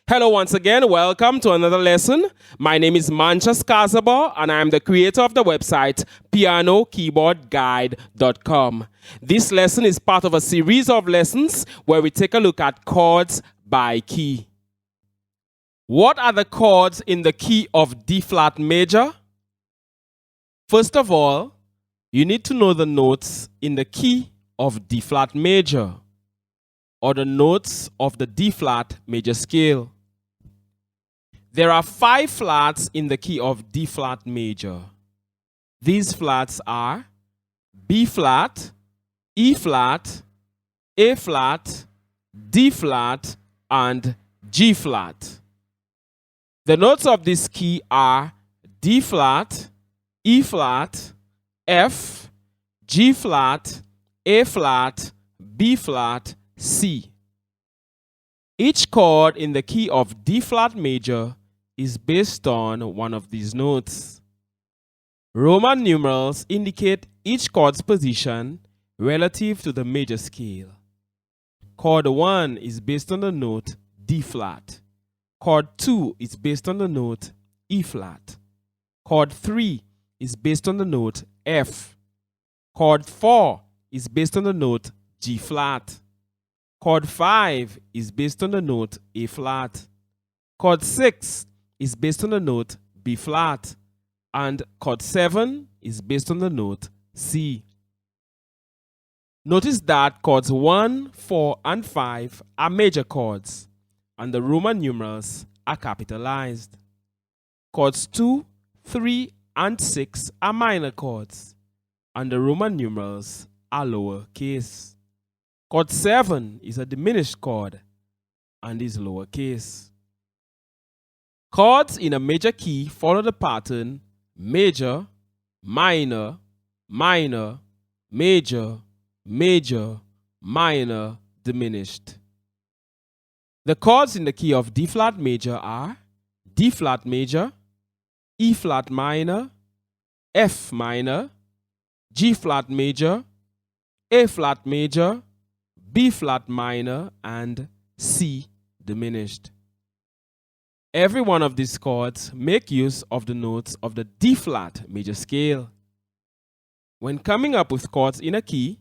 Hello once again, welcome to another lesson. My name is Manchas Kazaba and I am the creator of the website pianokeyboardguide.com. This lesson is part of a series of lessons where we take a look at chords by key. What are the chords in the key of D flat major? First of all, you need to know the notes in the key of D flat major, or the notes of the D flat major scale. There are 5 flats in the key of D flat major. These flats are B flat, E flat, A flat, D flat, and G flat. The notes of this key are D flat, E flat, F, G flat, A flat, B flat, C. Each chord in the key of D flat major is based on one of these notes. Roman numerals indicate each chord's position relative to the major scale. Chord 1 is based on the note D flat. Chord 2 is based on the note E flat. Chord 3 is based on the note F. Chord 4 is based on the note G flat. Chord 5 is based on the note A flat. Chord 6 is based on the note B flat. And chord 7 is based on the note C. Notice that chords 1, 4, and 5 are major chords, and the Roman numerals are capitalized. Chords 2, 3, and 6 are minor chords, and the Roman numerals are lowercase. Chord 7 is a diminished chord and is lowercase. Chords in a major key follow the pattern major, minor, minor, major, major, minor, diminished. The chords in the key of D flat major are D flat major, E flat minor, F minor, G flat major, A flat major, B flat minor, and C diminished. Every one of these chords make use of the notes of the D flat major scale. When coming up with chords in a key,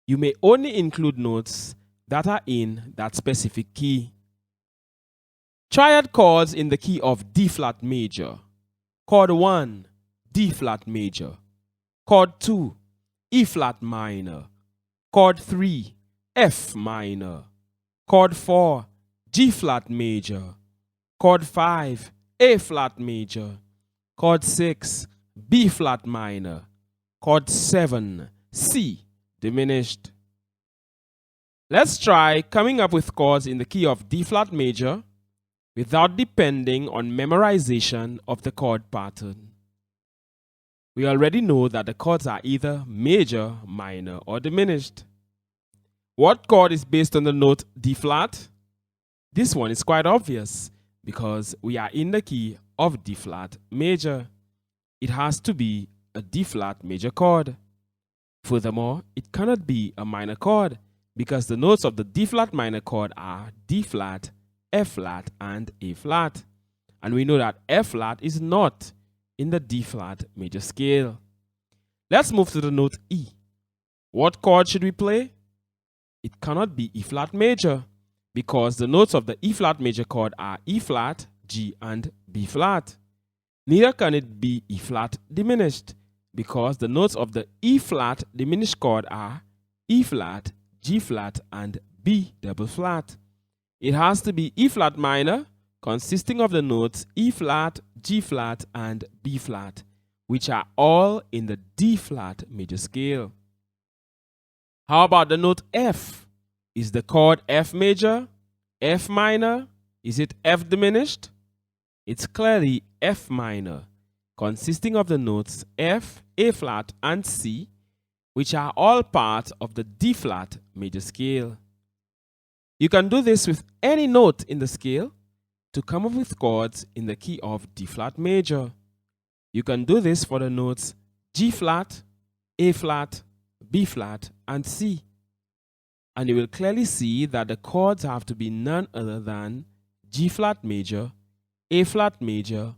you may only include notes that are in that specific key. Triad chords in the key of D flat major. Chord 1, D flat major. Chord 2, E flat minor. Chord 3, F minor. Chord 4, G flat major. Chord 5, A flat major. Chord 6, B flat minor. Chord 7, C diminished. Let's try coming up with chords in the key of D flat major without depending on memorization of the chord pattern. We already know that the chords are either major, minor, or diminished. What chord is based on the note D flat? This one is quite obvious because we are in the key of D flat major. It has to be a D flat major chord. Furthermore, it cannot be a minor chord because the notes of the D flat minor chord are D flat, F flat, and A flat. And we know that F flat is not in the D flat major scale. Let's move to the note E. What chord should we play? It cannot be E flat major because the notes of the E flat major chord are E flat, G, and B flat. Neither can it be E flat diminished because the notes of the E flat diminished chord are E flat, G flat, and B double flat. It has to be E flat minor, consisting of the notes E flat, G flat, and B flat, which are all in the D flat major scale. How about the note F? Is the chord F major, F minor? Is it F diminished? It's clearly F minor, consisting of the notes F, A flat, and C, which are all part of the D flat major scale. You can do this with any note in the scale to come up with chords in the key of D flat major. You can do this for the notes G flat, A flat, B flat, and C. And you will clearly see that the chords have to be none other than G flat major, A flat major,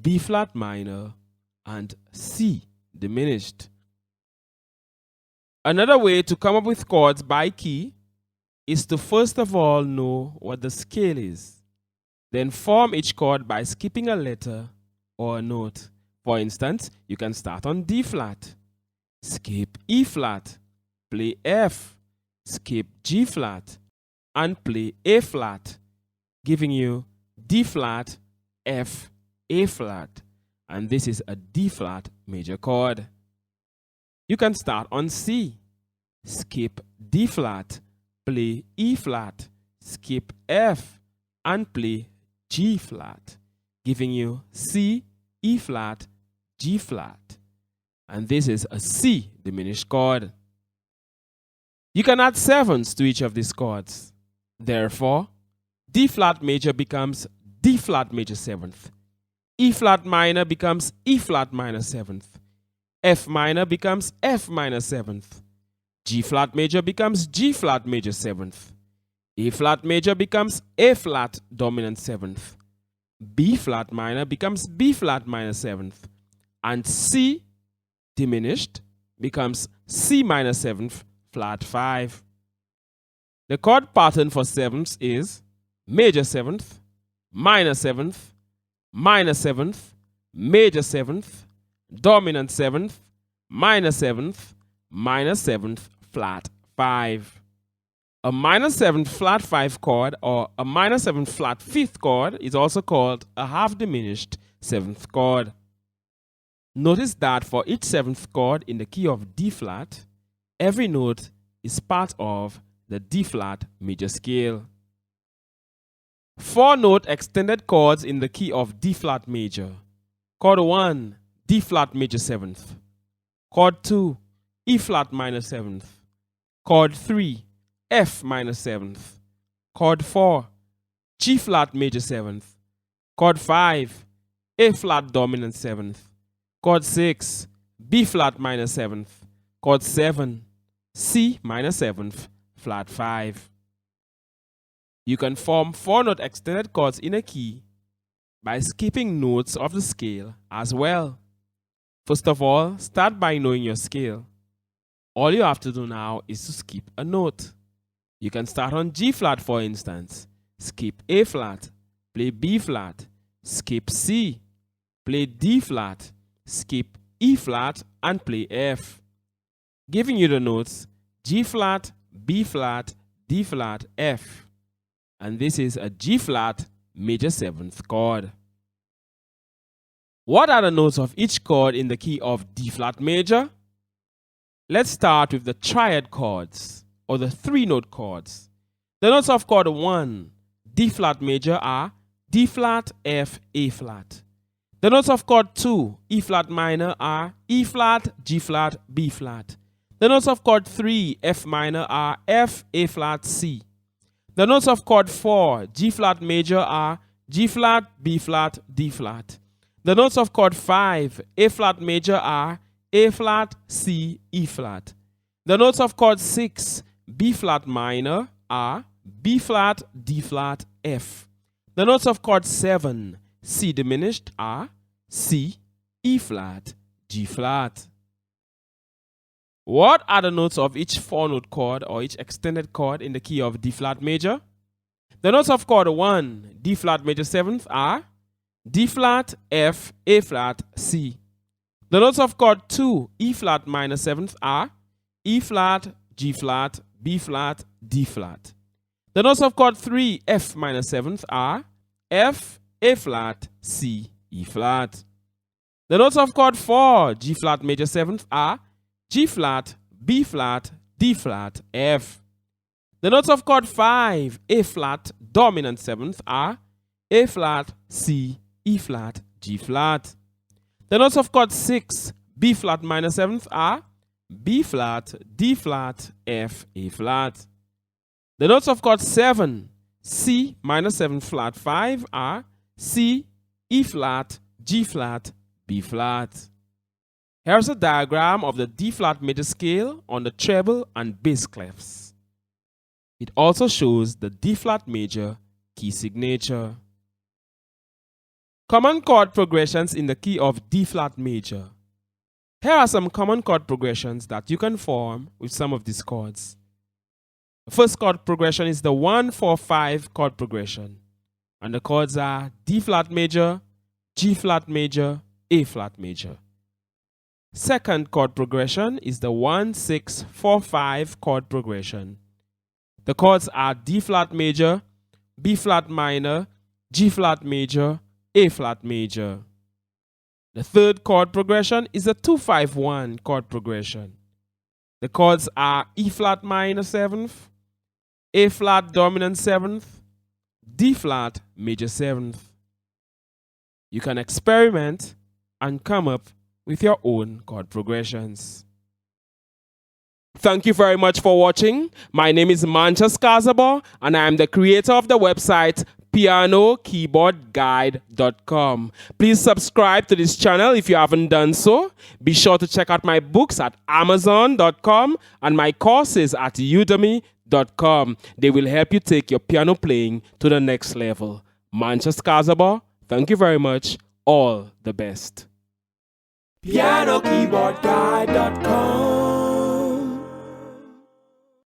B flat minor, and C diminished. Another way to come up with chords by key is to first of all know what the scale is. Then form each chord by skipping a letter or a note. For instance, you can start on D flat, skip E flat, play F, skip G flat, and play A flat, giving you D flat, F, A flat, and this is a D flat major chord. You can start on C, skip D flat, play E flat, skip F, and play G flat, giving you C, E flat, G flat, and this is a C diminished chord. You can add sevenths to each of these chords. Therefore, D flat major becomes D flat major seventh, E flat minor becomes E flat minor seventh, F minor becomes F minor seventh, G flat major becomes G flat major seventh, A flat major becomes A flat dominant seventh, B flat minor becomes B flat minor seventh, and C diminished becomes C minor seventh flat 5. The chord pattern for sevenths is major seventh, minor seventh, minor seventh, major seventh, dominant seventh, minor seventh, flat 5. A minor 7th flat 5 chord or a minor 7th flat 5th chord is also called a half diminished 7th chord. Notice that for each 7th chord in the key of D flat, every note is part of the D flat major scale. 4-note extended chords in the key of D flat major. Chord 1, D flat major 7th. Chord 2, E flat minor 7th. Chord 3, F minor 7th. Chord 4, G flat major 7th. Chord 5, A flat dominant 7th. Chord 6, B flat minor 7th. Chord 7, C minor 7th, flat 5. You can form 4-note extended chords in a key by skipping notes of the scale as well. First of all, start by knowing your scale. All you have to do now is to skip a note. You can start on G flat, for instance. Skip A flat, play B flat, skip C, play D flat, skip E flat, and play F. Giving you the notes G flat, B flat, D flat, F. And this is a G flat major 7th chord. What are the notes of each chord in the key of D flat major? Let's start with the triad chords, or the 3-note chords. The notes of chord 1, D flat major, are D flat, F, A flat. The notes of chord 2, E flat minor, are E flat, G flat, B flat. The notes of chord 3, F minor, are F, A flat, C. The notes of chord 4, G flat major, are G flat, B flat, D flat. The notes of chord 5, A flat major, are A flat, C, E flat. The notes of chord 6, B flat minor, are B flat, D flat, F. The notes of chord 7, C diminished, are C, E flat, G flat. What are the notes of each 4-note chord or each extended chord in the key of D flat major? The notes of chord 1, D flat major 7th, are D flat, F, A flat, C. The notes of chord 2, E flat minor 7th, are E flat, G flat, B flat, D flat. The notes of chord 3, F minor 7th, are F, A flat, C, E flat. The notes of chord 4, G flat major 7th, are G flat, B flat, D flat, F. The notes of chord 5, A flat dominant 7th, are A flat, C, E flat, G flat. The notes of chord 6, B flat minor 7th, are B flat, D flat, F, A flat. The notes of chord 7, C minor 7th flat 5, are C, E flat, G flat, B flat. Here's a diagram of the D flat major scale on the treble and bass clefs. It also shows the D flat major key signature. Common chord progressions in the key of D flat major. Here are some common chord progressions that you can form with some of these chords. The first chord progression is the 1-4-5 chord progression. And the chords are D flat major, G flat major, A flat major. Second chord progression is the 1-6-4-5 chord progression. The chords are D flat major, B flat minor, G flat major, A flat major. The third chord progression is a 2-5-1 chord progression. The chords are E flat minor 7th, A flat dominant 7th, D flat major 7th. You can experiment and come up with your own chord progressions. Thank you very much for watching. My name is Manchas Kazaba and I am the creator of the website pianokeyboardguide.com. Please subscribe to this channel if you haven't done so. Be sure to check out my books at amazon.com and my courses at udemy.com. They will help you take your piano playing to the next level. Manchas Kazaba, thank you very much. All the best. pianokeyboardguide.com